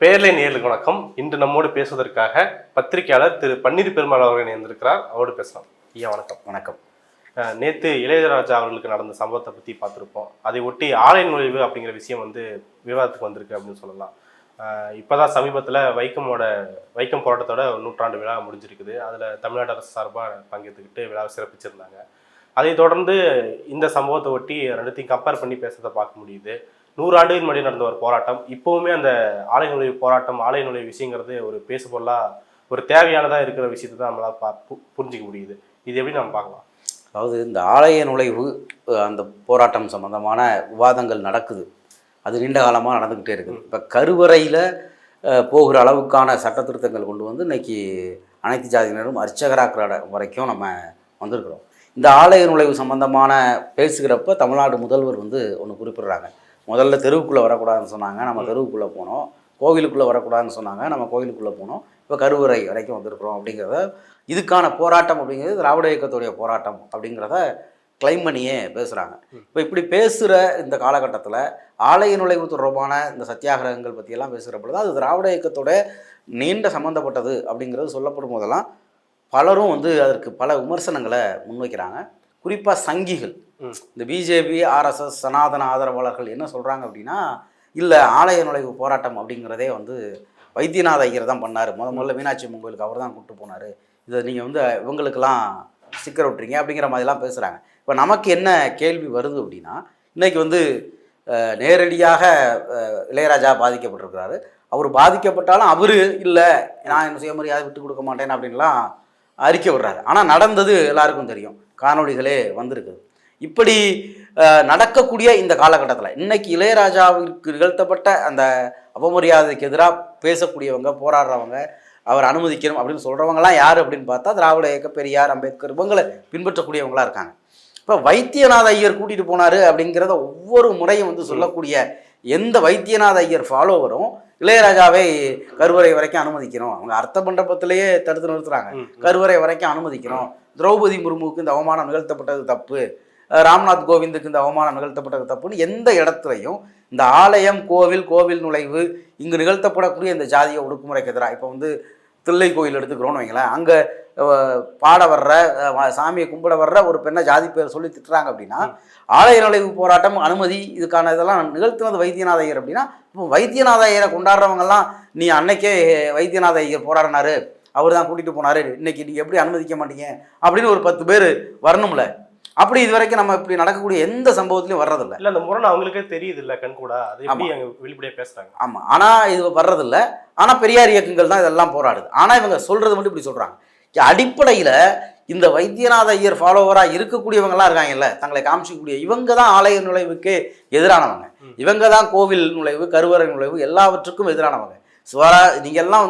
பேர்லை நேயர்களுக்கு வணக்கம். இன்று நம்மோடு பேசுவதற்காக பத்திரிகையாளர் திரு பன்னீர் பெருமாள் அவர்கள் இணைந்திருக்கிறார். அவரோடு பேசலாம். ஐயா வணக்கம். வணக்கம். நேற்று இளையராஜா அவர்களுக்கு நடந்த சம்பவத்தை பற்றி பார்த்துருப்போம். அதை ஒட்டி ஆலை நுழைவு அப்படிங்கிற விஷயம் விவாதத்துக்கு வந்திருக்கு அப்படின்னு சொல்லலாம். இப்போதான் சமீபத்தில் வைக்கம் போராட்டத்தோட 100ஆண்டு விழா முடிஞ்சிருக்குது. அதில் தமிழ்நாடு அரசு சார்பாக பங்கேற்றுக்கிட்டு விழாவை சிறப்பிச்சிருந்தாங்க. அதை தொடர்ந்து இந்த சம்பவத்தை ஒட்டி ரெண்டுத்தையும் கம்பேர் பண்ணி பேசுறதை பார்க்க முடியுது. 100 ஆண்டுகள் முன்னாடி நடந்த ஒரு போராட்டம், இப்போவுமே அந்த ஆலை நுழைவு போராட்டம், ஆலை நுழைவு விஷயங்கிறது ஒரு பேசுபொருளாக ஒரு தேவையானதாக இருக்கிற விஷயத்தை தான் நம்மளால் புரிஞ்சிக்க முடியுது. இது எப்படி நம்ம பார்க்கலாம்? அதாவது இந்த ஆலய நுழைவு அந்த போராட்டம் சம்பந்தமான விவாதங்கள் நடக்குது. அது நீண்ட காலமாக நடந்துக்கிட்டே இருக்குது. இப்போ கருவறையில் போகிற அளவுக்கான சட்ட திருத்தங்கள் கொண்டு வந்து இன்றைக்கி அனைத்து ஜாதியினரும் அர்ச்சகராக்கிற வரைக்கும் நம்ம வந்திருக்கிறோம். இந்த ஆலய நுழைவு சம்பந்தமான பேசுகிறப்ப தமிழ்நாடு முதல்வர் ஒன்று குறிப்பிட்றாங்க. முதல்ல தெருவுக்குள்ளே வரக்கூடாதுன்னு சொன்னாங்க, நம்ம தெருவுக்குள்ளே போனோம். கோவிலுக்குள்ளே வரக்கூடாதுன்னு சொன்னாங்க, நம்ம கோவிலுக்குள்ளே போனோம். இப்போ கருவறை வரைக்கும் வந்திருக்கிறோம் அப்படிங்கிறத, இதுக்கான போராட்டம் அப்படிங்கிறது திராவிட இயக்கத்துடைய போராட்டம் அப்படிங்கிறத கிளைம் பண்ணியே பேசுகிறாங்க. இப்போ இப்படி பேசுகிற இந்த காலகட்டத்தில் ஆலய நுழைவு தொடர்பான இந்த சத்தியாகிரகங்கள் பற்றியெல்லாம் பேசுகிற பொழுது அது திராவிட இயக்கத்தோட நீண்ட சம்மந்தப்பட்டது அப்படிங்கிறது சொல்லப்படும் போதெல்லாம் பலரும் அதற்கு பல விமர்சனங்களை முன்வைக்கிறாங்க. குறிப்பாக சங்கிகள், இந்த பிஜேபி, ஆர்எஸ்எஸ், சனாதன ஆதரவாளர்கள் என்ன சொல்கிறாங்க அப்படின்னா, இல்லை ஆலய நுழைவு போராட்டம் அப்படிங்கிறதே வைத்தியநாத ஐயர் தான் பண்ணார். முதல்ல மீனாட்சி அம்மன் கோயிலுக்கு அவர் தான் கூப்பிட்டு போனார். இதை நீங்கள் இவங்களுக்கெல்லாம் ஸ்டிக்கர் விட்டுறீங்க அப்படிங்கிற மாதிரிலாம் பேசுகிறாங்க. இப்போ நமக்கு என்ன கேள்வி வருது அப்படின்னா, இன்றைக்கி நேரடியாக இளையராஜா பாதிக்கப்பட்டிருக்கிறாரு. அவர் பாதிக்கப்பட்டாலும் அவர் இல்லை, நான் என்ன சுயமரியாதை விட்டு கொடுக்க மாட்டேன் அப்படின்லாம் அறிக்கை விடுறாரு. ஆனால் நடந்தது எல்லாருக்கும் தெரியும், காணொளிகளே வந்திருக்குது. இப்படி நடக்கக்கூடிய இந்த காலகட்டத்தில் இன்னைக்கு இளையராஜாவிற்கு நிகழ்த்தப்பட்ட அந்த அவமரியாதைக்கு எதிராக பேசக்கூடியவங்க, போராடுறவங்க, அவர் அனுமதிக்கணும் அப்படின்னு சொல்கிறவங்களாம் யார் அப்படின்னு பார்த்தா திராவிட இயக்க, பெரியார், அம்பேத்கர் இவங்களை பின்பற்றக்கூடியவங்களாக இருக்காங்க. இப்போ வைத்தியநாத ஐயர் கூட்டிகிட்டு போனார் அப்படிங்கிறத ஒவ்வொரு முறையும் சொல்லக்கூடிய எந்த வைத்தியநாத ஐயர் ஃபாலோவரும் இளையராஜாவை கருவறை வரைக்கும் அனுமதிக்கணும், அவங்க அர்த்த மண்டபத்திலேயே தடுத்து நிறுத்துறாங்க, கருவறை வரைக்கும் அனுமதிக்கணும், திரௌபதி முர்முவுக்கு இந்த அவமானம் நிகழ்த்தப்பட்டது தப்பு, ராம்நாத் கோவிந்துக்கு இந்த அவமானம் நிகழ்த்தப்பட்டது தப்புன்னு எந்த இடத்துலையும் இந்த ஆலயம், கோவில் நுழைவு இங்கு நிகழ்த்தப்படக்கூடிய இந்த ஜாதிய ஒடுக்குமுறைக்கு எதிராக, இப்போ தில்லை கோயில் எடுத்துக்கிறோன்னு வைங்களேன், அங்கே பாட வர்ற, சாமியை கும்பிட வர்ற ஒரு பெண்ணை ஜாதி பேர் சொல்லி திட்டுறாங்க அப்படின்னா, ஆலய நுழைவு போராட்டம் அனுமதி இதுக்கான இதெல்லாம் நிகழ்த்துனது வைத்தியநாத ஐயர் அப்படின்னா, இப்போ வைத்தியநாத ஐயரை கொண்டாடுறவங்கெல்லாம் நீ அன்னைக்கே வைத்தியநாத ஐயர் போராடினாரு, அவர் தான் கூட்டிகிட்டு போனார், இன்னைக்கு நீங்கள் எப்படி அனுமதிக்க மாட்டீங்க அப்படின்னு ஒரு 10 பேர் வரணும்ல. அப்படி இது வரைக்கும் நம்ம இப்படி நடக்கக்கூடிய எந்த சம்பவத்திலையும் வர்றதில்லை. இல்லை, அந்த முரண் அவங்களுக்கே தெரியுது இல்லை, கண் கூட வெளிப்படையாக பேசுகிறாங்க. ஆமாம், ஆனால் இது வர்றதில்லை. ஆனால் பெரியார் இயக்கங்கள் தான் இதெல்லாம் போராடுது. ஆனால் இவங்க சொல்கிறது மட்டும் இப்படி சொல்கிறாங்க. அடிப்படையில் இந்த வைத்தியநாத ஐயர் ஃபாலோவராக இருக்கக்கூடியவங்களாம் இருக்காங்கல்ல, தங்களை காமிச்சிக்கக்கூடிய இவங்க தான் ஆலய நுழைவுக்கு எதிரானவங்க, இவங்க தான் கோவில் நுழைவு, கருவறை நுழைவு எல்லாவற்றுக்கும் எதிரானவங்க. நீங்கள் எல்லாம்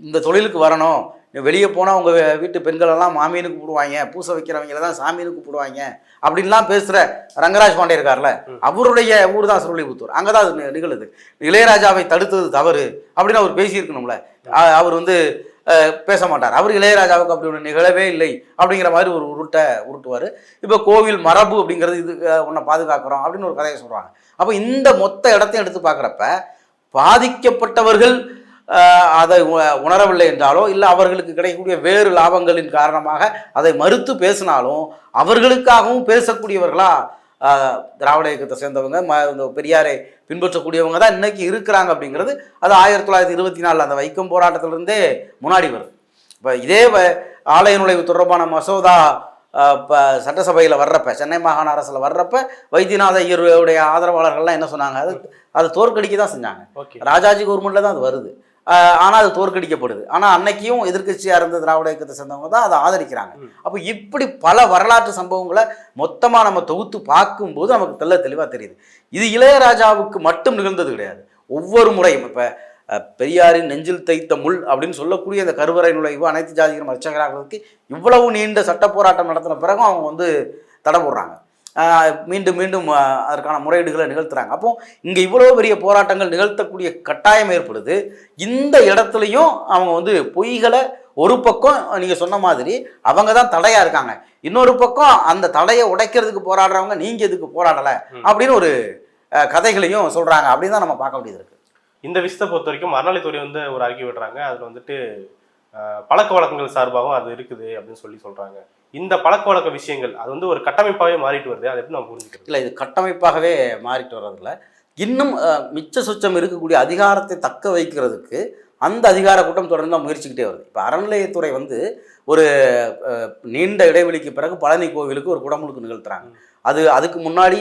இந்த தொழிலுக்கு வரணும், வெளியே போனால் உங்கள் வீட்டு பெண்களெல்லாம் மாமின்னு கூப்பிடுவாங்க, பூசை வைக்கிறவங்கள தான் சாமின்னு கூப்பிடுவாங்க அப்படின்லாம் பேசுகிற ரங்கராஜ் பாண்டே இருக்கார்ல, அவருடைய ஊர் தான் ஸ்ரீவில்லிபுத்தூர். அங்கே தான் அது நிகழுது. இளையராஜாவை தடுத்தது தவறு அப்படின்னு அவர் பேசியிருக்கணும்ல. அவர் பேச மாட்டார். அவர் இளையராஜாவுக்கு அப்படி ஒன்று நிகழவே இல்லை அப்படிங்கிற மாதிரி ஒரு உருட்டுவார். இப்போ கோவில் மரபு அப்படிங்கிறது இது உன்னை பாதுகாக்கிறோம் அப்படின்னு ஒரு கதையை சொல்கிறாங்க. அப்போ இந்த மொத்த இடத்தையும் எடுத்து பார்க்குறப்ப பாதிக்கப்பட்டவர்கள் அதை உணரவில்லை என்றாலோ, இல்லை அவர்களுக்கு கிடைக்கக்கூடிய வேறு லாபங்களின் காரணமாக அதை மறுத்து பேசினாலும் அவர்களுக்காகவும் பேசக்கூடியவர்களா திராவிட இயக்கத்தை சேர்ந்தவங்க, இந்த பெரியாரை பின்பற்றக்கூடியவங்க தான் இன்னைக்கு இருக்கிறாங்க அப்படிங்கிறது அது 1924 அந்த வைக்கம் போராட்டத்திலிருந்தே முன்னாடி வருது. இப்போ இதே ஆலய நுழைவு தொடர்பான மசோதா இப்போ சட்டசபையில் வர்றப்ப, சென்னை மாகாண அரசில் வர்றப்ப வைத்தியநாத ஐயருடைய ஆதரவாளர்கள்லாம் என்ன சொன்னாங்க, அது தோற்கடிக்க தான் செஞ்சாங்க. ராஜாஜி கவர்மெண்ட்டில் தான் அது வருது, ஆனால் அது தோற்கடிக்கப்படுது. ஆனால் அன்னைக்கும் எதிர்க்கட்சியாக இருந்த திராவிட இயக்கத்தை சேர்ந்தவங்க தான் அதை ஆதரிக்கிறாங்க. அப்போ இப்படி பல வரலாற்று சம்பவங்களை மொத்தமாக நம்ம தொகுத்து பார்க்கும்போது நமக்கு தெளிவாக தெரியுது. இது இளையராஜாவுக்கு மட்டும் நிகழ்ந்தது கிடையாது. ஒவ்வொரு முறையும் இப்போ பெரியாரின் நெஞ்சில் தைத்த முள் அப்படின்னு சொல்லக்கூடிய இந்த கருவறை நுழைவு, அனைத்து ஜாதிகளும் அர்ச்சகராகிறதுக்கு இவ்வளவு நீண்ட சட்ட போராட்டம் நடத்தின பிறகும் அவங்க தடை போடுறாங்க. மீண்டும் மீண்டும் அதற்கான முறையீடுகளை நிகழ்த்துறாங்க. அப்போ இங்கே இவ்வளோ பெரிய போராட்டங்கள் நிகழ்த்தக்கூடிய கட்டாயம் ஏற்படுது. இந்த இடத்துலையும் அவங்க பொய்களை ஒரு பக்கம் நீங்கள் சொன்ன மாதிரி அவங்க தான் தடையாக இருக்காங்க, இன்னொரு பக்கம் அந்த தடையை உடைக்கிறதுக்கு போராடுறவங்க நீங்கள் எதுக்கு போராடலை அப்படின்னு ஒரு கதைகளையும் சொல்கிறாங்க. அப்படின்னு தான் நம்ம பார்க்க வேண்டியது இருக்குது. இந்த விஷயத்தை பொறுத்த வரைக்கும் அறநிலைத்துறை வந்து ஒரு அறிக்கை விடுறாங்க. அதில் வந்துட்டு பழக்க வழக்கங்கள் சார்பாகவும் அது இருக்குது அப்படின்னு சொல்றாங்க. இந்த பழக்க வழக்க விஷயங்கள் அது வந்து ஒரு கட்டமைப்பாகவே மாறிட்டு வருது. அதை எப்படி நம்ம புரிஞ்சுக்கிறது? இல்லை, இது கட்டமைப்பாகவே மாறிட்டு வர்றதில்ல. இன்னும் மிச்ச சொச்சம் இருக்கக்கூடிய அதிகாரத்தை தக்க வைக்கிறதுக்கு அந்த அதிகார கூட்டம் தொடர்ந்து முயற்சிக்கிட்டே வருது. இப்போ அறநிலையத்துறை வந்து ஒரு நீண்ட இடைவெளிக்கு பிறகு பழனி கோவிலுக்கு ஒரு குடமுழுக்கு நிகழ்த்துறாங்க. அதுக்கு முன்னாடி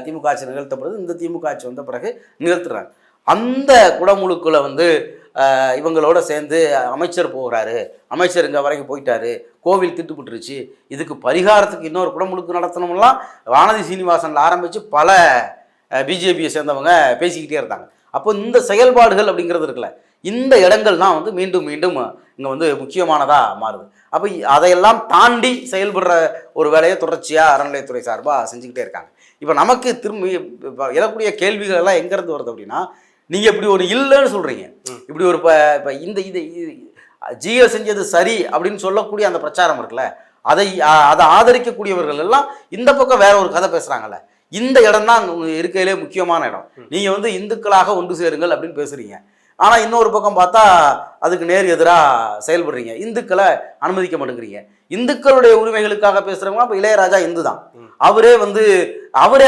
திமுக ஆட்சி நிகழ்த்தப்படுது. இந்த திமுக ஆட்சி வந்த பிறகு நிகழ்த்துறாங்க. அந்த குடமுழுக்குல வந்து இவங்களோட சேர்ந்து அமைச்சர் போகிறாரு, அமைச்சர் இங்கே வரைக்கும் போயிட்டாரு, கோவில் திட்டுப்பட்டுருச்சு, இதுக்கு பரிகாரத்துக்கு இன்னொரு குடமுழுக்கு நடத்தணும்லாம் வானதி சீனிவாசனில் ஆரம்பித்து பல பிஜேபியை சேர்ந்தவங்க பேசிக்கிட்டே இருந்தாங்க. அப்போ இந்த செயல்பாடுகள் அப்படிங்கிறது இருக்குல்ல, இந்த இடங்கள் தான் வந்து மீண்டும் மீண்டும் இங்கே வந்து முக்கியமானதாக மாறுது. அப்போ அதையெல்லாம் தாண்டி செயல்படுற ஒரு வேலையை தொடர்ச்சியாக அறநிலையத்துறை சார்பாக செஞ்சுக்கிட்டே இருக்காங்க. இப்போ நமக்கு திரும்பி எழக்கூடிய கேள்விகள் எல்லாம் எங்கேருந்து வருது அப்படின்னா, நீங்கள் இப்படி ஒரு இல்லைன்னு சொல்கிறீங்க, இப்படி ஒரு இப்போ இந்த இது ஜிஎல் செஞ்சது சரி அப்படின்னு சொல்லக்கூடிய அந்த பிரச்சாரம் இருக்குல்ல, அதை ஆதரிக்கக்கூடியவர்கள் எல்லாம் இந்த பக்கம் வேற ஒரு கதை பேசுகிறாங்கல்ல. இந்த இடம் தான் இருக்கையிலே முக்கியமான இடம். நீங்கள் வந்து இந்துக்களாக ஒன்று சேருங்கள் அப்படின்னு பேசுகிறீங்க, ஆனால் இன்னொரு பக்கம் பார்த்தா அதுக்கு நேர் எதிராக செயல்படுறீங்க, இந்துக்களை அனுமதிக்க மாட்டேங்கிறீங்க. இந்துக்களுடைய உரிமைகளுக்காக பேசுகிறவங்க இப்போ இளையராஜா இந்து தான், அவரே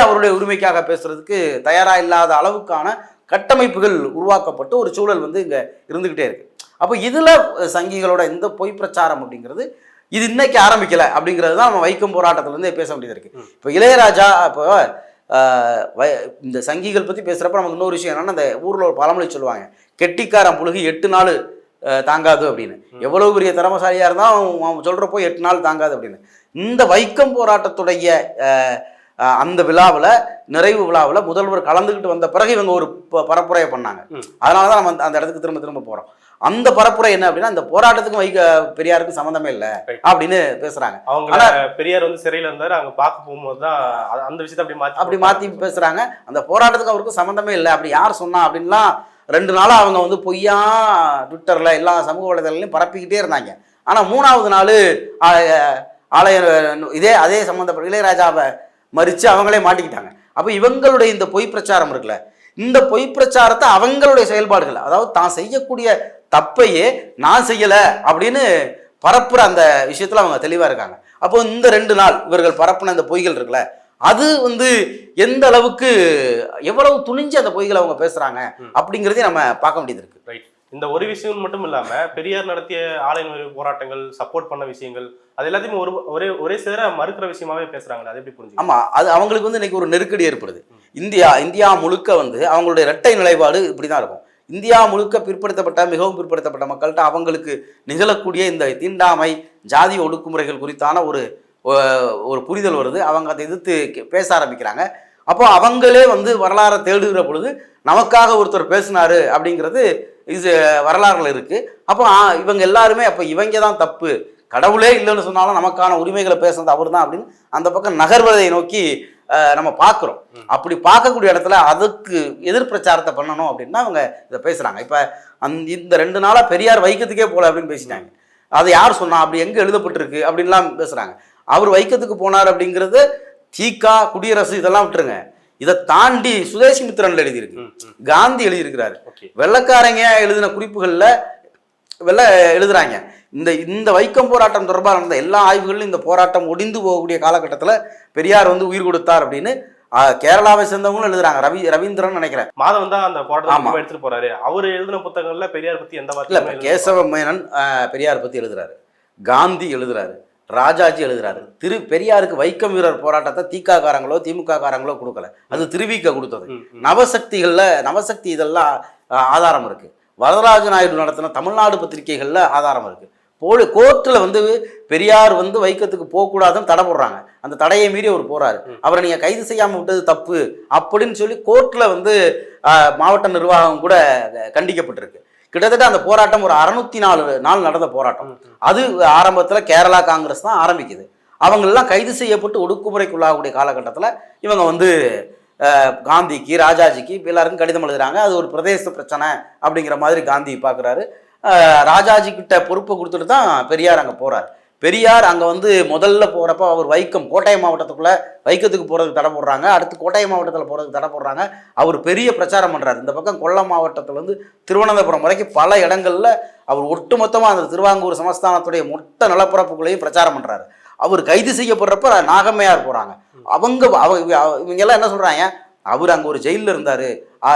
அவருடைய உரிமைக்காக பேசுறதுக்கு தயாராக இல்லாத அளவுக்கான கட்டமைப்புகள் உருவாக்கப்பட்டு ஒரு சூழல் வந்து இங்கே இருந்துக்கிட்டே இருக்கு. அப்போ இதில் சங்கிகளோட இந்த பொய் பிரச்சாரம் அப்படிங்கிறது இது இன்னைக்கு ஆரம்பிக்கலை அப்படிங்கிறது தான் நம்ம வைக்கம் போராட்டத்திலேருந்தே பேச வேண்டியது இருக்குது. இப்போ இளையராஜா இப்போ இந்த சங்கிகள் பற்றி பேசுகிறப்ப நமக்கு இன்னொரு விஷயம் என்னன்னா, அந்த ஊரில் ஒரு பழமொழி சொல்லுவாங்க, கெட்டிக்காரன் புழுகி 8 நாள் தாங்காது அப்படின்னு. எவ்வளவு பெரிய திறமசாலியாக இருந்தால் அவன் சொல்கிறப்போ 8 நாள் தாங்காது அப்படின்னு. இந்த வைக்கம் போராட்டத்துடைய அந்த விழாவில், நிறைவு விழாவில் முதல்வர் கலந்துக்கிட்டு வந்த பிறகு இவங்க ஒரு பரப்புரையை பண்ணாங்க. அதனால தான் நம்ம அந்த இடத்துக்கு திரும்ப போகிறோம். அந்த பரப்புரை என்ன அப்படின்னா, இந்த போராட்டத்துக்கும் பெரியாருக்கும் சம்மந்தமே இல்லை அப்படின்னு பேசுறாங்க. அவங்க பெரியார் வந்து சிறையில் இருந்தாரு, அங்க பார்க்க போகும்போது தான் அந்த விஷயத்தை அப்படி மாத்தி பேசுறாங்க. அந்த போராட்டத்துக்கு அவருக்கும் சம்மந்தமே இல்லை, அப்படி யார் சொன்னா அப்படின்லாம் 2 நாளாக அவங்க வந்து பொய்யா ட்விட்டர்ல எல்லா சமூக வலைதளங்களையும் பரப்பிக்கிட்டே இருந்தாங்க. ஆனா 3வது நாள் அதே சம்பந்தப்பட்ட இளையராஜாவை மறித்து அவங்களே மாட்டிக்கிட்டாங்க. அப்போ இவங்களுடைய இந்த பொய் பிரச்சாரம் இருக்குல்ல, இந்த பொய் பிரச்சாரத்தை அவங்களுடைய செயல்பாடுகள், அதாவது தான் செய்யக்கூடிய தப்பையே நான் செய்யலை அப்படின்னு பரப்புற அந்த விஷயத்தில் அவங்க தெளிவாக இருக்காங்க. அப்போ இந்த 2 நாள் இவர்கள் பரப்புன இந்த பொய்கள் இருக்குல்ல, அது வந்து எந்த அளவுக்கு எவ்வளவு துணிஞ்சு அந்த பொய்களை அவங்க பேசுறாங்க அப்படிங்கிறதையும் நம்ம பார்க்க வேண்டியது இருக்கு. ரைட். இந்த ஒரு விஷயம் மட்டும் இல்லாம பெரியார் நடத்திய ஆலை நுழைவு போராட்டங்கள், சப்போர்ட் பண்ண விஷயங்கள், அது எல்லாத்தையுமே ஒரே சேர மறுக்கிற விஷயமாவே பேசுறாங்க. அது எப்படி புரிஞ்சு? ஆமா, அது அவங்களுக்கு வந்து இன்னைக்கு ஒரு நெருக்கடி ஏற்படுது. இந்தியா முழுக்க வந்து அவங்களுடைய இரட்டை நிலைப்பாடு இப்படிதான் இருக்கும். இந்தியா முழுக்க பிற்படுத்தப்பட்ட, மிகவும் பிற்படுத்தப்பட்ட மக்கள்கிட்ட அவங்களுக்கு நிகழக்கூடிய இந்த தீண்டாமை, ஜாதி ஒடுக்குமுறைகள் குறித்தான ஒரு புரிதல் வருது. அவங்க அதை எதிர்த்து பேச ஆரம்பிக்கிறாங்க. அப்போ அவங்களே வந்து வரலாறை தேடுகிற பொழுது நமக்காக ஒருத்தர் பேசினாரு அப்படிங்கிறது இது வரலாறுல இருக்கு. அப்போ இவங்க எல்லாருமே அப்போ இவங்க தான் தப்பு, கடவுளே இல்லைன்னு சொன்னாலும் நமக்கான உரிமைகளை பேசுறது அவர் தான் அப்படின்னு அந்த பக்கம் நகர்வதை நோக்கி நம்ம பார்க்குறோம். அப்படி பார்க்கக்கூடிய இடத்துல அதுக்கு எதிர் பிரச்சாரத்தை பண்ணணும் அப்படின்னா அவங்க இதை பேசுகிறாங்க. இப்போ இந்த 2 நாளாக பெரியார் வைக்கத்துக்கே போகல அப்படின்னு பேசிட்டாங்க. அதை யார் சொன்னா, அப்படி எங்கே எழுதப்பட்டிருக்கு அப்படின்லாம் பேசுகிறாங்க. அவர் வைக்கத்துக்கு போனார் அப்படிங்கிறது தீகா, குடியரசு இதெல்லாம் விட்டுருங்க, இதை தாண்டி சுதேசி மித்திரன்ல எழுதியிருக்கு, காந்தி எழுதியிருக்கிறாரு, வெள்ளக்காரங்க எழுதின குறிப்புகளில் எழுதுறாங்க. இந்த வைக்கம் போராட்டம் தொடர்பாக நடந்த எல்லா ஆய்வுகளிலும் இந்த போராட்டம் ஒடிந்து போகக்கூடிய காலகட்டத்தில் பெரியார் வந்து உயிர் கொடுத்தார் அப்படின்னு கேரளாவை சேர்ந்தவங்களும் எழுதுறாங்க. ரவீந்திரன் நினைக்கிறேன் மாதவன் தான் அந்த போராட்டத்தை எடுத்துட்டு போறாரு. அவர் எழுதின புத்தகங்கள்ல பெரியார் பத்தி எந்த வார்த்தை இல்லை. கேசவ மேனன் பெரியார் பத்தி எழுதுறாரு, காந்தி எழுதுறாரு, ராஜாஜி எழுதுறாரு. பெரியாருக்கு வைக்கம் வீரர் போராட்டத்தை தீகா காரங்களோ திமுக காரங்களோ கொடுக்கல, அது திருவிக்க கொடுத்தது. நவசக்தி இதெல்லாம் ஆதாரம் இருக்கு. வரதராஜ நாயுடு நடத்தின தமிழ்நாடு பத்திரிகைகள்ல ஆதாரம் இருக்கு. கோர்ட்டில் வந்து பெரியார் வந்து வைக்கத்துக்கு போகக்கூடாதுன்னு தடை போடுறாங்க. அந்த தடையை மீறி அவர் போறாரு. அவரை நீங்க கைது செய்யாம விட்டது தப்பு அப்படின்னு சொல்லி கோர்ட்டில் வந்து மாவட்ட நிர்வாகம் கூட கண்டிக்கப்பட்டிருக்கு. கிட்டத்தட்ட அந்த போராட்டம் ஒரு 604 நாள் நடந்த போராட்டம். அது ஆரம்பத்தில் கேரளா காங்கிரஸ் தான் ஆரம்பிக்குது. அவங்களெல்லாம் கைது செய்யப்பட்டு ஒடுக்குமுறைக்குள்ளாகக்கூடிய காலகட்டத்தில் இவங்க வந்து காந்திக்கு, ராஜாஜிக்கு எல்லாருக்கும் கடிதம் எழுதுறாங்க. அது ஒரு பிரதேச பிரச்சனை அப்படிங்கிற மாதிரி காந்தி பார்க்குறாரு. ராஜாஜி கிட்ட பொறுப்பை கொடுத்துட்டு தான் பெரியார் அங்கே போறார். பெரியார் அங்கே வந்து முதல்ல போகிறப்ப அவர் வைக்கம் கோட்டை மாவட்டத்துக்குள்ளே வைக்கத்துக்கு போகிறதுக்கு தடை போடுறாங்க, அடுத்து கோட்டை மாவட்டத்தில் போகிறதுக்கு தடை போடுறாங்க. அவர் பெரிய பிரச்சாரம் பண்ணுறாரு. இந்த பக்கம் கொல்லம் மாவட்டத்திலேருந்து திருவனந்தபுரம் வரைக்கும் பல இடங்களில் அவர் ஒட்டுமொத்தமாக அந்த திருவாங்கூர் சமஸ்தானத்துடைய மொத்த நிலப்பரப்புகளையும் பிரச்சாரம் பண்ணுறாரு. அவர் கைது செய்யப்படுறப்ப நாகம்மையார் போகிறாங்க. இவங்கெல்லாம் என்ன சொல்கிறாங்க, அவர் அங்கே ஒரு ஜெயிலில் இருந்தார்,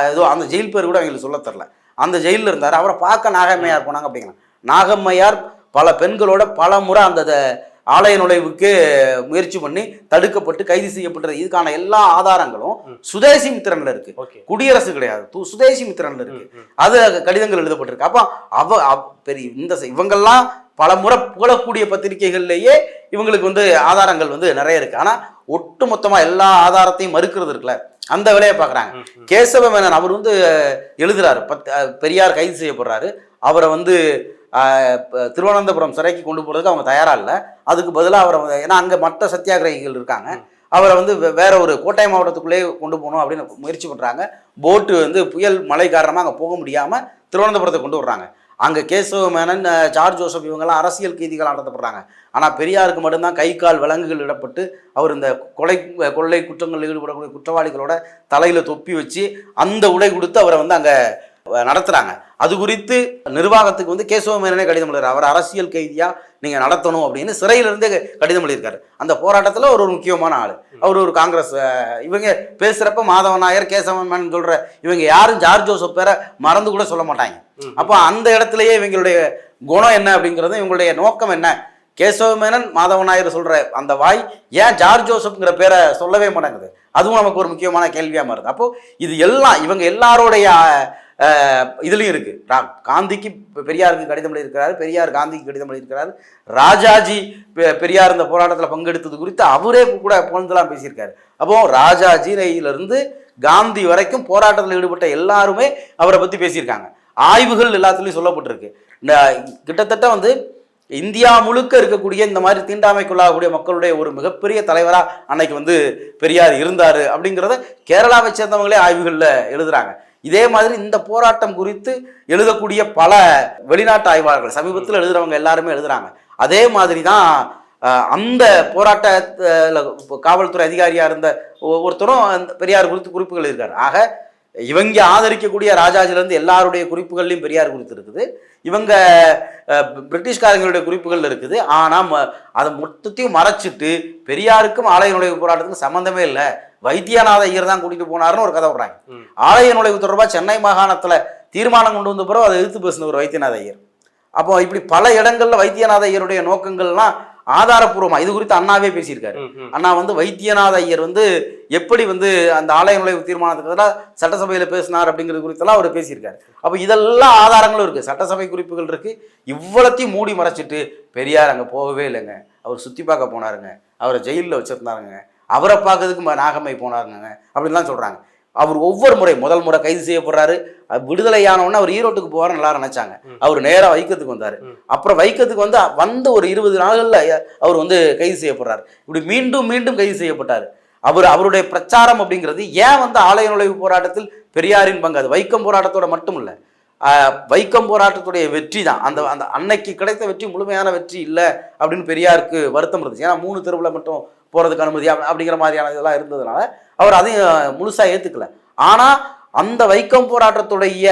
ஏதோ அந்த ஜெயில் பேர் கூட அவங்களுக்கு சொல்ல தெரில, அந்த ஜெயிலில் இருந்தார், அவரை பார்க்க நாகம்மையார் போனாங்க அப்படிங்கிறாங்க. நாகம்மையார் பல பெண்களோட பல முறை அந்த ஆலய நுழைவுக்கு முயற்சி பண்ணி தடுக்கப்பட்டு கைது செய்யப்பட்டது. இதுக்கான எல்லா ஆதாரங்களும் சுதேசி மித்திரன்ல இருக்கு, குடியரசு கிடையாது, சுதேசி மித்திரன்ல இருக்கு. அது கடிதங்கள் எழுதப்பட்டிருக்கு. அப்ப பெரிய இவங்கெல்லாம் பல முறை புகழக்கூடிய பத்திரிகைகள்லேயே இவங்களுக்கு வந்து ஆதாரங்கள் வந்து நிறைய இருக்கு. ஆனா ஒட்டு மொத்தமா எல்லா ஆதாரத்தையும் மறுக்கிறது இருக்குல்ல, அந்த வேலையை பார்க்குறாங்க. கேசவ மேனன் அவர் வந்து எழுதுறாரு, பெரியார் கைது செய்யப்படுறாரு, அவரை வந்து திருவனந்தபுரம் சிறைக்கு கொண்டு போகிறதுக்கு அவங்க தயாரா இல்லை. அதுக்கு பதிலாக அவரை, ஏன்னா அங்கே மற்ற சத்தியாகிரகிகள் இருக்காங்க, அவரை வந்து வேற ஒரு கோட்டை மாவட்டத்துக்குள்ளேயே கொண்டு போகணும் அப்படின்னு முயற்சி பண்ணுறாங்க. போட்டு வந்து புயல் மழை காரணமாக அங்கே போக முடியாமல் திருவனந்தபுரத்தை கொண்டு வர்றாங்க. அங்கே கேசவ மேனன், ஜார்ஜ் ஜோசப் இவங்கெல்லாம் அரசியல் கைதிகள் நடத்தப்படுறாங்க. ஆனால் பெரியாருக்கு மட்டும்தான் கை கால் விலங்குகள் இடப்பட்டு அவர் இந்த கொள்ளை குற்றங்களில் ஈடுபடக்கூடிய குற்றவாளிகளோட தலையில் தொப்பி வச்சு அந்த உடை கொடுத்து அவரை வந்து அங்கே நடத்துகிறாங்க. அது குறித்து நிர்வாகத்துக்கு வந்து கேசவ மேனனே கடிதம் எழுதுறாரு, அவர் அரசியல் கைதியாக நீங்கள் நடத்தணும் அப்படின்னு சிறையிலிருந்தே கடிதம் எழுதியிருக்காரு. அந்த போராட்டத்தில் ஒரு முக்கியமான ஆள், அவர் ஒரு காங்கிரஸ். இவங்க பேசுகிறப்ப மாதவன் நாயர், கேசவன் மேனன் சொல்கிற இவங்க யாரும் ஜார்ஜ் ஜோசப் பேரை மறந்து கூட சொல்ல மாட்டாங்க. அப்போ அந்த இடத்துலையே இவங்களுடைய குணம் என்ன அப்படிங்கிறது, இவங்களுடைய நோக்கம் என்ன, கேசவ மேனன் மாதவன் நாயர் சொல்கிற அந்த வாய் ஏன் ஜார்ஜ் ஜோசப்ங்கிற பேரை சொல்லவே மாட்டேங்குது, அதுவும் நமக்கு ஒரு முக்கியமான கேள்வியாக மாறுது. அப்போது இது எல்லாம் இவங்க எல்லாரோடைய இதுலேயும் இருக்கு. காந்திக்கு பெரியாருக்கு கடிதம் எழுதியிருக்கிறாரு, பெரியார் காந்திக்கு கடிதம் எழுதியிருக்கிறாரு, ராஜாஜி பெரியார் இந்த போராட்டத்தில் பங்கெடுத்தது குறித்து அவரே கூட புகழ்ந்துலாம் பேசியிருக்காரு. அப்போ ராஜாஜியிலிருந்து காந்தி வரைக்கும் போராட்டத்தில் ஈடுபட்ட எல்லாருமே அவரை பற்றி பேசியிருக்காங்க. ஆய்வுகள் எல்லாத்துலேயும் சொல்லப்பட்டிருக்கு. இந்த கிட்டத்தட்ட வந்து இந்தியா முழுக்க இருக்கக்கூடிய இந்த மாதிரி தீண்டாமைக்குள்ளாகக்கூடிய மக்களுடைய ஒரு மிகப்பெரிய தலைவராக அன்னைக்கு வந்து பெரியார் இருந்தார் அப்படிங்கிறத கேரளாவை சேர்ந்தவங்களே ஆய்வுகளில் எழுதுறாங்க. இதே மாதிரி இந்த போராட்டம் குறித்து எழுதக்கூடிய பல வெளிநாட்டு ஆய்வாளர்கள் சமீபத்தில் எழுதுறவங்க எல்லாருமே எழுதுறாங்க. அதே மாதிரி தான் அந்த போராட்ட காவல்துறை அதிகாரியாக இருந்த ஒருத்தரும் பெரியார் குறித்து குறிப்புகள் இருக்காரு. ஆக இவங்க ஆதரிக்கக்கூடிய ராஜாஜிலேருந்து எல்லாருடைய குறிப்புகள்லையும் பெரியார் குறித்து இருக்குது, இவங்க பிரிட்டிஷ்காரங்களுடைய குறிப்புகள் இருக்குது. ஆனால் அதை மொத்தத்தையும் மறைச்சிட்டு பெரியாருக்கும் ஆலய நுழைவு போராட்டத்துக்கும் சம்மந்தமே இல்லை, வைத்தியநாத ஐயர் தான் கூட்டிட்டு போனாருன்னு ஒரு கதை விடுறாங்க. ஆலய நுழைவு தொடர்பாக சென்னை மாகாணத்துல தீர்மானம் கொண்டு வந்த பிறகு அதை எதிர்த்து பேசின ஒரு வைத்தியநாத ஐயர். அப்போ இப்படி பல இடங்கள்ல வைத்தியநாத ஐயருடைய நோக்கங்கள்லாம் ஆதாரப்பூர்வமா இது குறித்து அண்ணாவே பேசியிருக்காரு. அண்ணா வந்து வைத்தியநாத ஐயர் வந்து எப்படி வந்து அந்த ஆலய நுழைவு தீர்மானத்துக்கு சட்டசபையில பேசினார் அப்படிங்கிறது குறித்தெல்லாம் அவர் பேசியிருக்காரு. அப்போ இதெல்லாம் ஆதாரங்களும் இருக்கு, சட்டசபை குறிப்புகள் இருக்கு. இவ்வளத்தையும் மூடி மறைச்சிட்டு பெரியார் அங்கே போகவே இல்லைங்க, அவர் சுற்றி பார்க்க போனாருங்க, அவரை ஜெயிலில் வச்சிருந்தாருங்க, அவரை பார்க்கறதுக்கு நாகம்மை போனாருங்க அப்படின்லாம் சொல்றாங்க. அவர் ஒவ்வொரு முறை முதல் முறை கைது செய்யப்படுறாரு, விடுதலையானவொன்னு அவர் ஈரோட்டுக்கு போவாருன்னு எல்லாரும் நினைச்சாங்க. அவர் நேராக வைக்கத்துக்கு வந்தார். அப்புறம் வைக்கத்துக்கு வந்து ஒரு 20 நாள்களில் அவர் வந்து கைது செய்யப்படுறாரு. இப்படி மீண்டும் மீண்டும் கைது செய்யப்பட்டார். அவருடைய பிரச்சாரம் அப்படிங்கிறது ஏன் வந்து ஆலய நுழைவு போராட்டத்தில் பெரியாரின் பங்கு, அது வைக்கம் போராட்டத்தோட மட்டும் இல்லை, வைக்கம் போராட்டத்துடைய வெற்றி தான். அந்த அந்த அன்னைக்கு கிடைத்த வெற்றி முழுமையான வெற்றி இல்லை அப்படின்னு பெரியாருக்கு வருத்தம் இருந்துச்சு. ஏன்னா 3 தெருவில் மட்டும் போகிறதுக்கு அனுமதி அப்படிங்கிற மாதிரியான இதெல்லாம் இருந்ததுனால அவர் அதையும் முழுசாக ஏற்றுக்கல. ஆனால் அந்த வைக்கம் போராட்டத்துடைய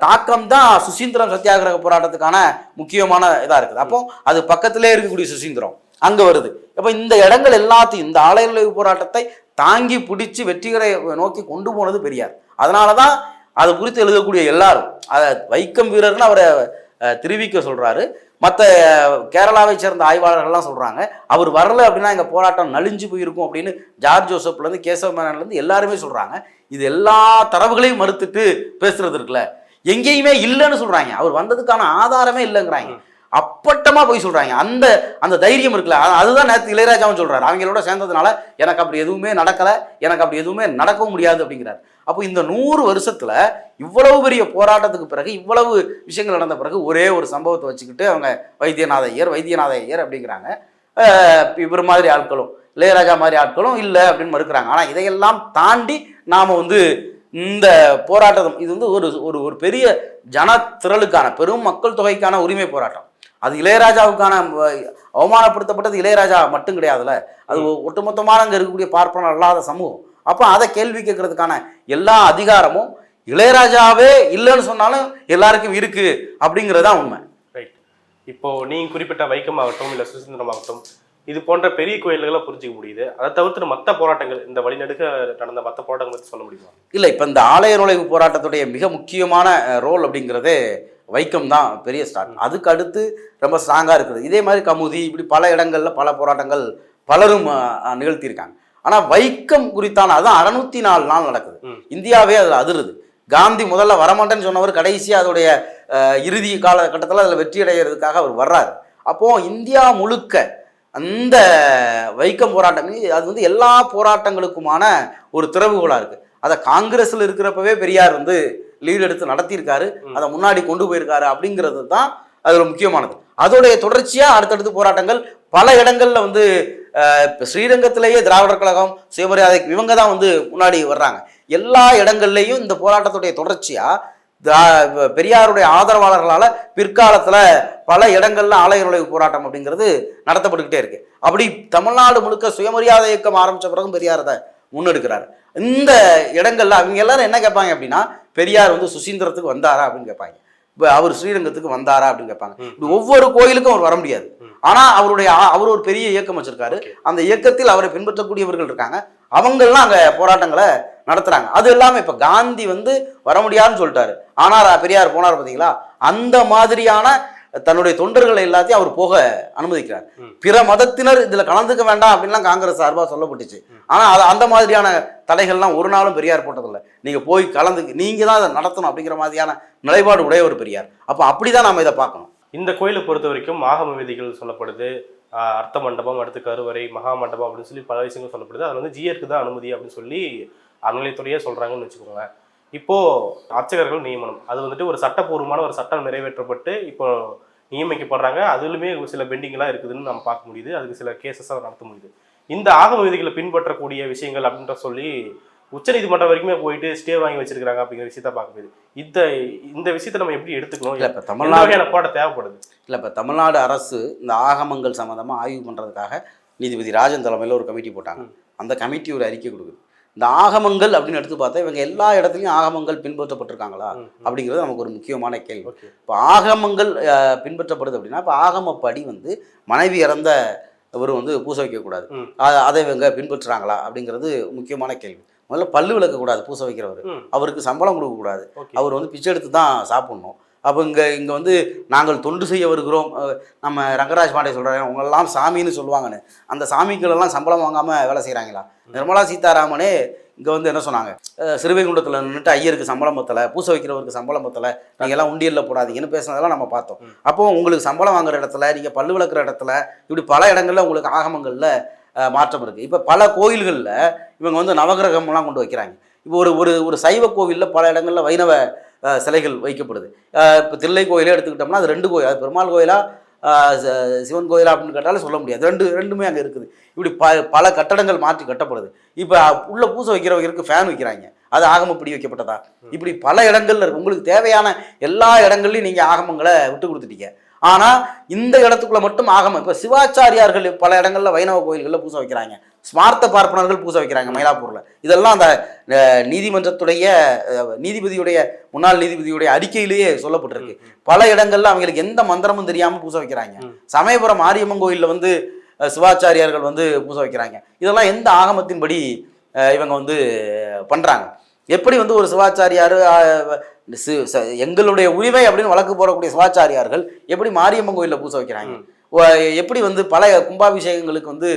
தாக்கம் தான் சுசீந்திரம் சத்தியாகிரக போராட்டத்துக்கான முக்கியமான இதாக இருக்குது. அப்போ அது பக்கத்திலே இருக்கக்கூடிய சுசீந்திரம் அங்கே வருது. அப்போ இந்த இடங்கள் எல்லாத்தையும் இந்த ஆலய நுழைவு போராட்டத்தை தாங்கி பிடிச்சி வெற்றிகளை நோக்கி கொண்டு போனது பெரியார். அதனால தான் அது குறித்து எழுதக்கூடிய எல்லாரும் அதை வைக்கம் வீரர்னு அவரை தெரிவிக்க சொல்கிறாரு. மற்ற கேரளாவை சேர்ந்த ஆய்வாளர்கள்லாம் சொல்கிறாங்க அவர் வரல அப்படின்னா எங்கள் போராட்டம் நலிஞ்சு போயிருக்கும் அப்படின்னு ஜார்ஜ் ஜோசப்லேருந்து கேசவ மேனன்லேருந்து எல்லாருமே சொல்கிறாங்க. இது எல்லா தரவுகளையும் மறுத்துட்டு பேசுறது இருக்குல்ல, எங்கேயுமே இல்லைன்னு சொல்கிறாங்க, அவர் வந்ததுக்கான ஆதாரமே இல்லைங்கிறாங்க, அப்பட்டமாக போய் சொல்கிறாங்க. அந்த அந்த தைரியம் இருக்குல்ல, அதுதான் நேற்று இளையராஜாவும் சொல்கிறார், அவங்களோட சேர்ந்ததுனால எனக்கு அப்படி எதுவுமே நடக்கலை, எனக்கு அப்படி எதுவுமே நடக்கவும் முடியாது அப்படிங்கிறார். அப்போ இந்த 100 வருஷத்துல இவ்வளவு பெரிய போராட்டத்துக்கு பிறகு இவ்வளவு விஷயங்கள் நடந்த பிறகு ஒரே ஒரு சம்பவத்தை வச்சுக்கிட்டு அவங்க வைத்தியநாத ஐயர் அப்படிங்கிறாங்க. இவர் மாதிரி ஆட்களும் இளையராஜா மாதிரி ஆட்களும் இல்லை அப்படின்னு மறுக்கிறாங்க. ஆனால் இதையெல்லாம் தாண்டி நாம் வந்து இந்த போராட்டம் இது வந்து ஒரு ஒரு பெரிய ஜனத்திரளுக்கான பெரும் மக்கள் தொகைக்கான உரிமை போராட்டம். அது இளையராஜாவுக்கான அவமானப்படுத்தப்பட்டது இளையராஜா மட்டும் கிடையாதுல்ல, அது ஒட்டுமொத்தமான அங்கே இருக்கக்கூடிய பார்ப்பனர் அல்லாத சமூகம். அப்போ அதை கேள்வி கேட்கறதுக்கான எல்லா அதிகாரமும் இளையராஜாவே இல்லைன்னு சொன்னாலும் எல்லாருக்கும் இருக்கு அப்படிங்கிறது தான் உண்மை. ரைட். இப்போ நீங்க குறிப்பிட்ட வைக்கம் ஆகட்டும் இல்லை சுசீந்திரம் ஆகட்டும், இது போன்ற பெரிய கோயில்களை புரிஞ்சிக்க முடியுது. அதை தவிர்த்து மற்ற போராட்டங்கள், இந்த வழிநடுக்க நடந்த மற்ற போராட்டங்கள் பற்றி சொல்ல முடியுமா? இல்லை, இப்போ இந்த ஆலய நுழைவு போராட்டத்துடைய மிக முக்கியமான ரோல் அப்படிங்கிறதே வைக்கம் தான் பெரிய ஸ்டார்ட். அதுக்கு அடுத்து ரொம்ப ஸ்ட்ராங்காக இருக்குது. இதே மாதிரி கமுதி, இப்படி பல இடங்களில் பல போராட்டங்கள் பலரும் நிகழ்த்தியிருக்காங்க. ஆனால் வைக்கம் குறித்தான அதுதான் 604 நாள் நடக்குது. இந்தியாவே அதில் அதிருது. காந்தி முதல்ல வரமாட்டேன்னு சொன்னவர் கடைசியாக அதோடைய இறுதி காலகட்டத்தில் அதில் வெற்றி அடைகிறதுக்காக அவர் வர்றாரு. அப்போது இந்தியா முழுக்க அந்த வைக்கம் போராட்டம் அது வந்து எல்லா போராட்டங்களுக்குமான ஒரு திறவுகோலாக இருக்குது. அதை காங்கிரஸில் இருக்கிறப்பவே பெரியார் வந்து லீடு எடுத்து நடத்தியிருக்காரு, அதை முன்னாடி கொண்டு போயிருக்காரு அப்படிங்கிறது தான் அதில் முக்கியமானது. அதோடைய தொடர்ச்சியாக அடுத்தடுத்து போராட்டங்கள் பல இடங்களில் வந்து ஸ்ரீரங்கத்திலேயே திராவிடர் கழகம், சுயமரியாதை, இவங்க தான் வந்து முன்னாடி வர்றாங்க. எல்லா இடங்கள்லையும் இந்த போராட்டத்துடைய தொடர்ச்சியாக பெரியாருடைய ஆதரவாளர்களால் பிற்காலத்தில் பல இடங்கள்ல ஆலய நுழைவு போராட்டம் அப்படிங்கிறது நடத்தப்பட்டுக்கிட்டே இருக்கு. அப்படி தமிழ்நாடு முழுக்க சுயமரியாதை இயக்கம் ஆரம்பித்த பிறகும் பெரியார் அதை முன்னெடுக்கிறாரு. இந்த இடங்கள்ல அவங்க எல்லாரும் என்ன கேட்பாங்க அப்படின்னா, பெரியார் வந்து சுசீந்திரத்துக்கு வந்தாரா அப்படின்னு கேட்பாங்க, இப்போ அவர் ஸ்ரீரங்கத்துக்கு வந்தாரா அப்படின்னு கேட்பாங்க. இப்படி ஒவ்வொரு கோயிலுக்கும் அவர் வர முடியாது. ஆனா அவர் ஒரு பெரிய இயக்கம் வச்சிருக்காரு. அந்த இயக்கத்தில் அவரை பின்பற்றக்கூடியவர்கள் இருக்காங்க. அவங்கெல்லாம் அங்க போராட்டங்களை நடத்துறாங்க. அது எல்லாமே இப்ப காந்தி வந்து வர முடியாதுன்னு சொல்லிட்டாரு, ஆனா பெரியார் போனார் பார்த்தீங்களா, அந்த மாதிரியான தன்னுடைய தொண்டர்களை எல்லாத்தையும் அவர் போக அனுமதிக்கிறார். பிற மதத்தினர் இதுல கலந்துக்க வேண்டாம் அப்படின்லாம் காங்கிரஸ் சார்பாக சொல்லப்பட்டுச்சு. ஆனா அந்த மாதிரியான தடைகள்லாம் ஒரு நாளும் பெரியார் போட்டதில்லை. நீங்க போய் கலந்து நீங்க தான் அதை நடத்தணும் அப்படிங்கிற மாதிரியான நிலைப்பாடு உடைய ஒரு பெரியார். அப்போ அப்படிதான் நம்ம இதை பார்க்கணும். இந்த கோயிலை பொறுத்த வரைக்கும் ஆகம விதிகள் சொல்லப்படுது. அர்த்த மண்டபம், அடுத்து கருவறை, மகா மண்டபம் அப்படின்னு சொல்லி பல விஷயங்கள் சொல்லப்படுது. அதில் வந்து ஜிஆருக்கு தான் அனுமதி அப்படின்னு சொல்லி அறநிலையத்துறையே சொல்றாங்கன்னு வச்சுக்கோங்க. இப்போ அர்ச்சகர்கள் நியமனம், அது வந்துட்டு ஒரு சட்டப்பூர்வமான ஒரு சட்டம் நிறைவேற்றப்பட்டு இப்போ நியமிக்கப்படுறாங்க. அதுலுமே சில பெண்டிங்லாம் இருக்குதுன்னு நம்ம பார்க்க முடியுது. அதுக்கு சில கேசஸ் நடத்த முடியுது. இந்த ஆகம விதிகளை பின்பற்றக்கூடிய விஷயங்கள் அப்படின்ற சொல்லி உச்சநீதிமன்றம் வரைக்குமே போயிட்டு ஸ்டே வாங்கி வச்சிருக்காங்க அப்படிங்கிற விஷயத்த பார்க்க முடியுது. இந்த விஷயத்தை நம்ம எப்படி எடுத்துக்கணும்? இல்லை, இப்போ தமிழ்நாடு போராட்டம் தேவைப்படுது. இல்லை, இப்போ தமிழ்நாடு அரசு இந்த ஆகமங்கள் சம்மந்தமாக ஆய்வு பண்ணுறதுக்காக நீதிபதி ராஜன் தலைமையில் ஒரு கமிட்டி போட்டாங்க. அந்த கமிட்டி ஒரு அறிக்கை கொடுக்குது. இந்த ஆகமங்கள் அப்படின்னு எடுத்து பார்த்தா இவங்க எல்லா இடத்துலையும் ஆகமங்கள் பின்பற்றப்பட்டிருக்காங்களா அப்படிங்கிறது நமக்கு ஒரு முக்கியமான கேள்வி. இப்போ ஆகமங்கள் பின்பற்றப்படுது அப்படின்னா, இப்போ ஆகமப்படி வந்து மனைவி இறந்த இவர் வந்து பூச வைக்கக்கூடாது, அதை இவங்க பின்பற்றுறாங்களா அப்படிங்கிறது முக்கியமான கேள்வி. முதல்ல பல்லு விளக்கக்கூடாது பூசை வைக்கிறவர், அவருக்கு சம்பளம் கொடுக்கக்கூடாது, அவர் வந்து பிச்சை எடுத்து தான் சாப்பிட்ணும். அப்போ இங்கே வந்து நாங்கள் தொண்டு செய்ய வருகிறோம், நம்ம ரங்கராஜ் பாண்டே சொல்கிறாங்க அவங்களெல்லாம் சாமின்னு சொல்லுவாங்கன்னு, அந்த சாமிகளெல்லாம் சம்பளம் வாங்காமல் வேலை செய்கிறாங்களா? நிர்மலா சீதாராமனே இங்கே வந்து என்ன சொன்னாங்க, சிறுவைகுண்டத்தில் நின்றுட்டு ஐயருக்கு சம்பளம் பத்தலை, பூசை வைக்கிறவருக்கு சம்பளம் பத்தலை, நீங்கள் எல்லாம் உண்டியலில் போடாதீங்கன்னு பேசுனதெல்லாம் நம்ம பார்த்தோம். அப்போது உங்களுக்கு சம்பளம் வாங்குற இடத்துல, நீங்கள் பல்லு விளக்குற இடத்துல, இப்படி பல இடங்களில் உங்களுக்கு ஆகமங்களில் மாற்றம் இருக்குது. இப்போ பல கோயில்களில் இவங்க வந்து நவகிரகம்லாம் கொண்டு வைக்கிறாங்க. இப்போ ஒரு சைவ கோவிலில் பல இடங்களில் வைணவ சிலைகள் வைக்கப்படுது. இப்போ தில்லை கோயிலே எடுத்துக்கிட்டோம்னா அது 2 கோயில், அது பெருமாள் கோயிலா சிவன் கோயிலா அப்படின்னு கேட்டாலும் சொல்ல முடியாது. ரெண்டுமே அங்கே இருக்குது. இப்படி பல கட்டடங்கள் மாற்றி கட்டப்படுது. இப்போ உள்ள பூசை வைக்கிறவங்களுக்கு ஃபேன் வைக்கிறாங்க, அது ஆகமப்படி வைக்கப்பட்டதா? இப்படி பல இடங்கள்ல இருக்கு. உங்களுக்கு தேவையான எல்லா இடங்கள்லையும் நீங்கள் ஆகமங்களை விட்டு கொடுத்துட்டீங்க. ஆனால் இந்த இடத்துக்குள்ள மட்டும் ஆகமம். இப்போ சிவாச்சாரியார்கள் பல இடங்களில் வைணவ கோயில்களில் பூசை வைக்கிறாங்க, ஸ்மார்த்த பார்ப்பனர்கள் பூசை வைக்கிறாங்க மயிலாப்பூரில். இதெல்லாம் அந்த நீதிமன்றத்துடைய முன்னாள் நீதிபதியுடைய அறிக்கையிலேயே சொல்லப்பட்டிருக்கு. பல இடங்கள்ல அவங்களுக்கு எந்த மந்திரமும் தெரியாமல் பூசை வைக்கிறாங்க. சமயபுரம் மாரியம்மன் கோயிலில் வந்து சிவாச்சாரியார்கள் வந்து பூசை வைக்கிறாங்க. இதெல்லாம் எந்த ஆகமத்தின்படி இவங்க வந்து பண்ணுறாங்க? எப்படி வந்து ஒரு சிவாச்சாரியார் எங்களுடைய உரிமை அப்படின்னு வழக்கு போடக்கூடிய சிவாச்சாரியார்கள் எப்படி மாரியம்மன் கோயிலில் பூசை வைக்கிறாங்க? எப்படி வந்து பல கும்பாபிஷேகங்களுக்கு வந்து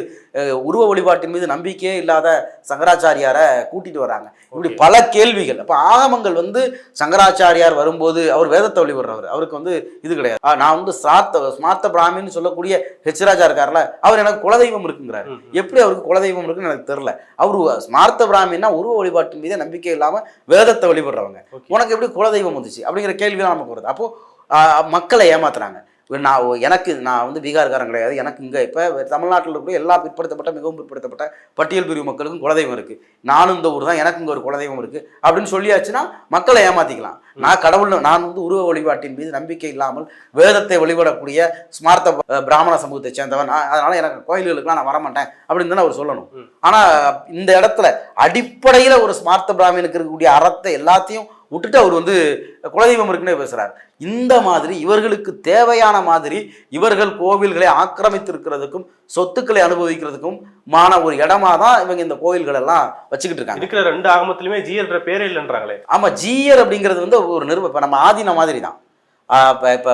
உருவ வழிபாட்டின் மீது நம்பிக்கையே இல்லாத சங்கராச்சாரியாரை கூட்டிட்டு வராங்க? இப்படி பல கேள்விகள். அப்போ ஆகமங்கள் வந்து சங்கராச்சாரியார் வரும்போது அவர் வேதத்தை வழிபடுறவர், அவருக்கு வந்து இது கிடையாது. நான் வந்து ஸ்மார்த்த பிராமின்னு சொல்லக்கூடிய ஹெச்ராஜா இருக்கார்ல, அவர் எனக்கு குலதெய்வம் இருக்குங்கிறாரு. எப்படி அவருக்கு குலதெய்வம் இருக்குன்னு எனக்கு தெரியல. அவரு ஸ்மார்த்த பிராமின்னா உருவ வழிபாட்டின் மீது நம்பிக்கை இல்லாமல் வேதத்தை வழிபடுறவங்க, உனக்கு எப்படி குலதெய்வம் வந்துச்சு அப்படிங்கிற கேள்விதான் நமக்கு வருது. அப்போ மக்களை ஏமாத்துறாங்க. நான் வந்து பீகார்காரன் கிடையாது. எனக்கு இங்கே இப்போ தமிழ்நாட்டில் இருக்கிற எல்லா பிற்படுத்தப்பட்ட மிகவும் பிற்படுத்தப்பட்ட பட்டியல் பிரிவு மக்களுக்கும் குலதெய்வம் இருக்குது. நானும் இந்த ஊர் தான், எனக்கு இங்கே ஒரு குலதெய்வம் இருக்குது அப்படின்னு சொல்லியாச்சுன்னா மக்களை ஏமாற்றிக்கலாம். நான் வந்து உருவ வழிபாட்டின் மீது நம்பிக்கை இல்லாமல் வேதத்தை வழிபடக்கூடிய ஸ்மார்த்த பிராமண சமூகத்தை சேர்ந்தவன், அதனால் எனக்கு கோயில்களுக்கெல்லாம் நான் வரமாட்டேன் அப்படின்னு தானே அவர் சொல்லணும். ஆனால் இந்த இடத்துல அடிப்படையில் ஒரு ஸ்மார்த்த பிராமணனுக்கு இருக்கக்கூடிய அறத்தை எல்லாத்தையும் விட்டுட்டு அவர் வந்து குலதெய்வம் இருக்குன்னே பேசுகிறார். இந்த மாதிரி இவர்களுக்கு தேவையான மாதிரி இவர்கள் கோவில்களை ஆக்கிரமித்திருக்கிறதுக்கும் சொத்துக்களை அனுபவிக்கிறதுக்கும் ஒரு இடமா தான் இவங்க இந்த கோயில்கள் எல்லாம் வச்சுக்கிட்டு இருக்காங்க. இருக்கிற 2 ஆகமத்திலுமே ஜீயர்ன்ற பேரே இல்லைன்றாங்களே. ஆமாம், ஜீயர் அப்படிங்கிறது வந்து ஒரு இப்போ நம்ம ஆதீன மாதிரி தான். இப்போ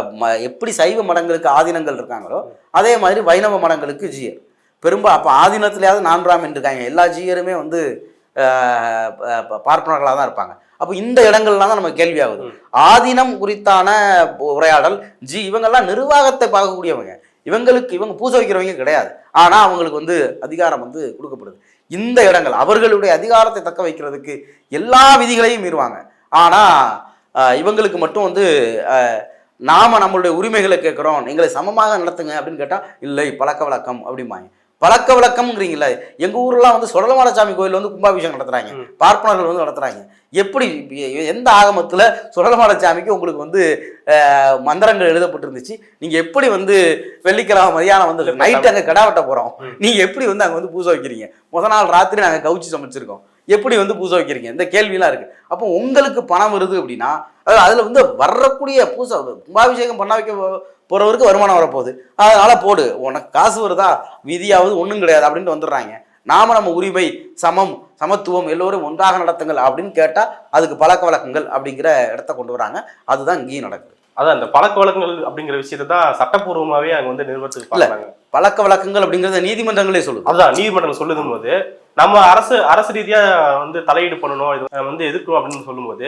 எப்படி சைவ மடங்களுக்கு ஆதீனங்கள் இருக்காங்களோ அதே மாதிரி வைணவ மடங்களுக்கு ஜீயர். அப்போ ஆதீனத்திலேயாவது 4 இருக்காங்க. எல்லா ஜீயருமே வந்து பார்ப்பனர்களாக தான் இருப்பாங்க. அப்போ இந்த இடங்கள்லாம் தான் நம்ம கேள்வி ஆகுது. ஆதீனம் குறித்தான உரையாடல் இவங்கெல்லாம் நிர்வாகத்தை பார்க்கக்கூடியவங்க. இவங்க பூஜை வைக்கிறவங்க கிடையாது. ஆனால் அவங்களுக்கு வந்து அதிகாரம் வந்து கொடுக்கப்படுது. இந்த இடங்கள் அவர்களுடைய அதிகாரத்தை தக்க வைக்கிறதுக்கு எல்லா விதிகளையும் மீறுவாங்க. ஆனால் இவங்களுக்கு மட்டும் வந்து நம்மளுடைய உரிமைகளை கேட்குறோம், எங்களை சமமாக நடத்துங்க அப்படின்னு கேட்டால் இல்லை, பழக்க வழக்கம் அப்படிம்பாங்க. பழக்க வழக்கம்ங்கிறீங்களா? எங்கள் ஊர்லாம் வந்து சுடலமாடசாமி கோயில் வந்து கும்பாபிஷேகம் நடத்துகிறாங்க, பார்ப்பனர்கள் வந்து நடத்துகிறாங்க. எப்படி எந்த ஆகமத்தில் சுடலமாடசாமிக்கு உங்களுக்கு வந்து மந்திரங்கள் எழுதப்பட்டிருந்துச்சு? நீங்கள் எப்படி வந்து வெள்ளிக்கிழமை மதியானம் வந்து நைட்டு அங்கே கடா வெட்ட போகிறோம், நீங்கள் எப்படி வந்து அங்கே வந்து பூஜை வைக்கிறீங்க? நாள் ராத்திரி நாங்கள் கவுச்சி சமைச்சிருக்கோம், எப்படி வந்து பூஜை வைக்கிறீங்க? இந்த கேள்வியெல்லாம் இருக்குது. அப்போ உங்களுக்கு பணம் வருது அப்படின்னா அதில் வந்து வரக்கூடிய பூஜை கும்பாபிஷேகம் பண்ண வைக்க போகிறவருக்கு வருமானம் வரப்போகுது, அதனால் போடு, உனக்கு காசு வருதா, விதியாவது ஒன்றும் கிடையாது அப்படின்ட்டு வந்துடுறாங்க. நம்ம உரிமை, சமத்துவம் எல்லோரும் ஒன்றாக நடத்துங்கள் அப்படின்னு கேட்டால் அதுக்கு பழக்க வழக்கங்கள் அப்படிங்கிற இடத்த கொண்டு வராங்க. அதுதான் இங்கேயும் நடக்குது. அதான் இந்த பழக்க வழக்கங்கள் அப்படிங்கிற விஷயத்தை தான் சட்டப்பூர்வமாகவே அங்கே வந்து நிறுவனத்துக்கு பார்க்குறாங்க. பழக்க வழக்கங்கள் அப்படிங்கிறத நீதிமன்றங்களே சொல்லுது. அதுதான் நீதிமன்றம் சொல்லுதும் போது நம்ம அரசு ரீதியா வந்து தலையீடு பண்ணணும், இது வந்து எதிர்க்கணும் அப்படின்னு சொல்லும்போது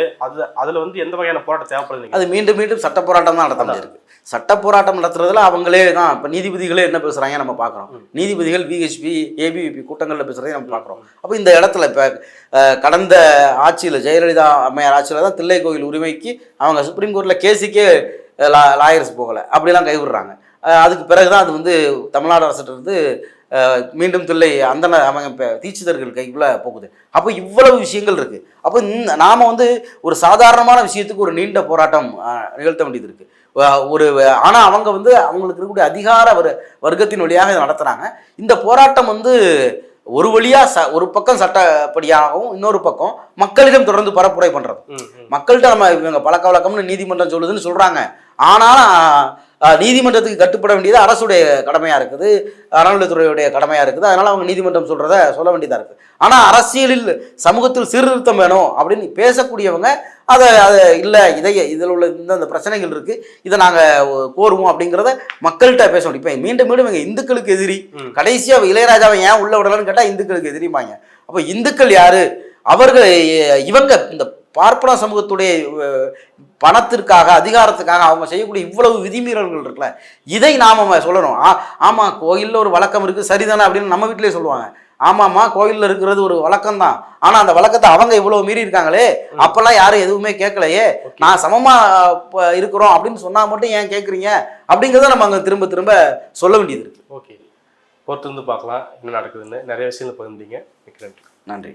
அதுல வந்து எந்த வகையான போராட்டம் தேவைப்படுது? அது மீண்டும் சட்ட போராட்டம் தான் நடத்த இருக்கு. சட்ட போராட்டம் நடத்துறதுல அவங்களே தான் இப்போ நீதிபதிகளே என்ன பேசுறாங்க நம்ம பார்க்குறோம். நீதிபதிகள் விஹெச்பி ஏபிவிபி கூட்டங்களில் பேசுறதையும் நம்ம பார்க்குறோம். அப்போ இந்த இடத்துல இப்போ கடந்த ஆட்சியில் ஜெயலலிதா அம்மையார் ஆட்சியில் தான் தில்லை கோயில் உரிமைக்கு அவங்க சுப்ரீம் கோர்ட்டில் கேஸுக்கே லாயர்ஸ் போகலை, அப்படிலாம் கைவிடுறாங்க. அதுக்கு பிறகுதான் அது வந்து தமிழ்நாடு அரசுட்டு இருந்து மீண்டும் தில்லை அவங்க தீட்சிதர்கள் கைக்குள்ள போகுது. அப்போ இவ்வளவு விஷயங்கள் இருக்கு. அப்போ நாம வந்து ஒரு சாதாரணமான விஷயத்துக்கு ஒரு நீண்ட போராட்டம் நிகழ்த்த வேண்டியது இருக்கு. ஆனால் அவங்க வந்து அவங்களுக்கு இருக்கக்கூடிய அதிகார வர்க்கத்தின் வழியாக இதை நடத்துறாங்க. இந்த போராட்டம் வந்து ஒரு வழியா ஒரு பக்கம் சட்டப்படியாகவும் இன்னொரு பக்கம் மக்களிடம் தொடர்ந்து பரப்புரை பண்றது. மக்கள்கிட்ட நம்ம இவங்க பழக்க வழக்கம்னு நீதிமன்றம் சொல்லுதுன்னு சொல்றாங்க. ஆனால் நீதிமன்றத்துக்கு கட்டுப்பட வேண்டியது அரசுடைய கடமையாக இருக்குது, அறநிலையத்துறையுடைய கடமையாக இருக்குது. அதனால் அவங்க நீதிமன்றம் சொல்கிறத சொல்ல வேண்டியதாக இருக்குது. ஆனால் அரசியலில் சமூகத்தில் சீர்திருத்தம் வேணும் அப்படின்னு பேசக்கூடியவங்க அதை இல்லை, இதில் உள்ள இந்த பிரச்சனைகள் இருக்குது, இதை நாங்கள் கோருவோம் அப்படிங்கிறத மக்கள்கிட்ட பேச முடியும். இப்போ மீண்டும் இவங்க இந்துக்களுக்கு எதிரி, கடைசியாக இளையராஜாவை ஏன் உள்ள விடலான்னு கேட்டால் இந்துக்களுக்கு எதிரிப்பாங்க. அப்போ இந்துக்கள் யார்? அவர்கள் இவங்க இந்த பார்ப்பன சமூகத்துடைய பணத்திற்காக அதிகாரத்துக்காக அவங்க செய்யக்கூடிய இவ்வளவு விதிமீறல்கள் இருக்குல்ல, இதை நாம சொல்லணும். ஆமாம், கோயிலில் ஒரு வழக்கம் இருக்குது சரிதானே அப்படின்னு நம்ம வீட்டிலே சொல்லுவாங்க. ஆமாம்மா, கோயிலில் இருக்கிறது ஒரு வழக்கம் தான், ஆனால் அந்த வழக்கத்தை அவங்க இவ்வளவு மீறி இருக்காங்களே, அப்பெல்லாம் யாரும் எதுவுமே கேட்கலையே, நான் சமமா இருக்கிறோம் அப்படின்னு சொன்னா மட்டும் ஏன் கேட்குறீங்க அப்படிங்கிறத நம்ம அங்கே திரும்ப திரும்ப சொல்ல வேண்டியது இருக்கு. ஓகே, பொறுத்து வந்து பார்க்கலாம் என்ன நடக்குதுன்னு. நிறைய விஷயங்கள் பகிர்ந்தீங்க. நன்றி.